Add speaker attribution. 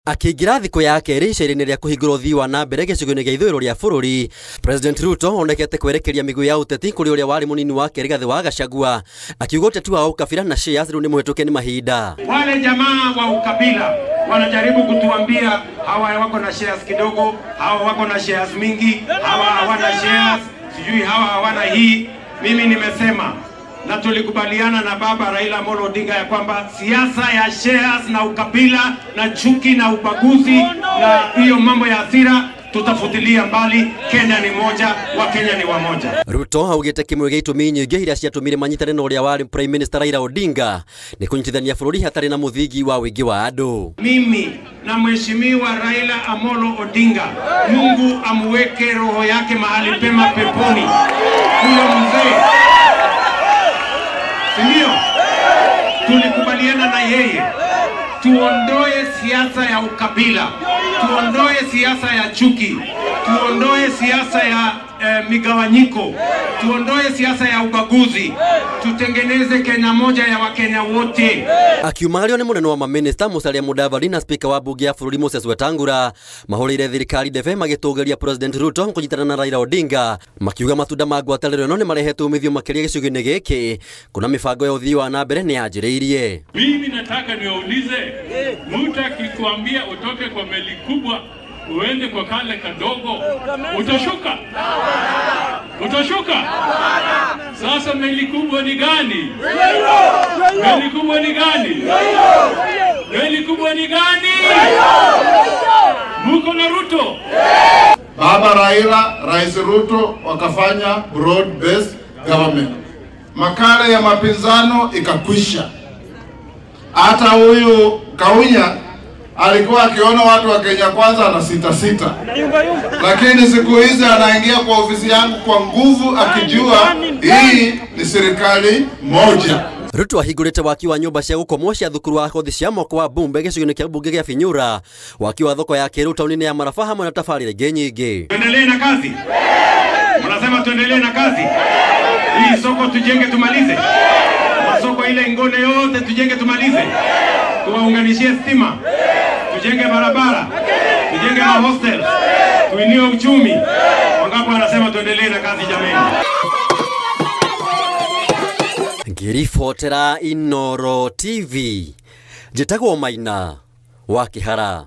Speaker 1: Akiingira thikũ ya kerĩ icera-inĩ rĩa kũhingũra ũthii wa na mbere gĩcigo-inĩ gĩa ithũĩro rĩa bũrũri, President Ruto onekete kwerekeria mĩguĩ ya ũteti kũrĩ ũrĩa warĩ mũnini wake Rigathĩ wa Gachagua, akiuga ũteti wa ukabila na shares rĩu nĩ mũhĩtũke nĩ mahinda.
Speaker 2: Wale jamaa wa ukabila wanajaribu kutuambia hawa wako na shares kidogo, hawa wako na shares mingi, hawa hawana shares, sijui hawa hawana hii. Mimi nimesema na tulikubaliana na baba Raila Amolo Odinga ya kwamba siasa ya shares na ukabila na chuki na ubaguzi na hiyo mambo ya hasira tutafutilia mbali. Kenya ni moja, wa Kenya ni wamoja.
Speaker 1: Ruto augĩte kĩmwe gĩa itũmi nyingĩ iria ciatũmire manyitane na ũrĩa warĩ Prime Minister Raila Odinga nĩ kũnyitithania bũrũri hatarĩ na mũthingi wa wĩingĩ wa andũ.
Speaker 2: Mimi na mheshimiwa Raila Amolo Odinga, Mungu amweke roho yake mahali pema peponi. Huyo mzee ndio tulikubaliana na yeye tuondoe siasa ya ukabila, tuondoe siasa ya chuki, tuondoe siasa ya migawanyiko, tuondoe siasa ya ubaguzi, tutengeneze Kenya moja ya Wakenya wote.
Speaker 1: Akiumario nĩ mũnene wa maminista Musalia Mudavadi na spika wa bunge ya bũrũri Moses Wetangula mahũrĩire thirikari ndebe magĩtũgĩria President Ruto kũnyitana na Raila Odinga, makiuga matunda ma ngwatanĩro ĩno nĩ marehete umithio makĩria gĩcigo-inĩ gĩkĩ kuna mĩbango ya ũthii wa na mbere nĩ yanjĩrĩirie.
Speaker 3: Mimi nataka niwaulize, mtu akikuambia utoke kwa meli kubwa uende kwa kale kadogo, utashuka? Utashuka? Sasa meli kubwa ni gani? Meli kubwa ni gani? Meli kubwa ni gani? Muko na Ruto.
Speaker 4: Baba Raila, Rais Ruto wakafanya broad based government. Makale ya mapinzano ikakwisha. Hata huyu Kaunya alikuwa akiona watu wa Kenya Kwanza na sita. Lakini siku hizi anaingia kwa ofisi yangu kwa nguvu akijua hii ni serikali moja.
Speaker 1: Ruto ahingũrĩte waki wa nyũmba cia gũkomwo cia thukuru wa kothi cia mwako wa Bumbe gĩcigo-inĩ kĩa bunge gĩa Binyura, waki wa thoko ya kĩrĩu taũni-inĩ ya Maraba hamwe na tabarĩra ingĩ nyingĩ.
Speaker 2: Tuendelee na kazi. Mnasema tuendelee na kazi. Hii soko tujenge tumalize. Masoko ile ngone yote tujenge tumalize. Tuwaunganishie stima. Tujenge barabara. Tujenge ma hostel. Tuinue uchumi. Wangapo wanasema tuendelee na kazi jameni.
Speaker 1: Ngĩribotera Inooro TV, njĩtagwo Maina wa Kĩhara.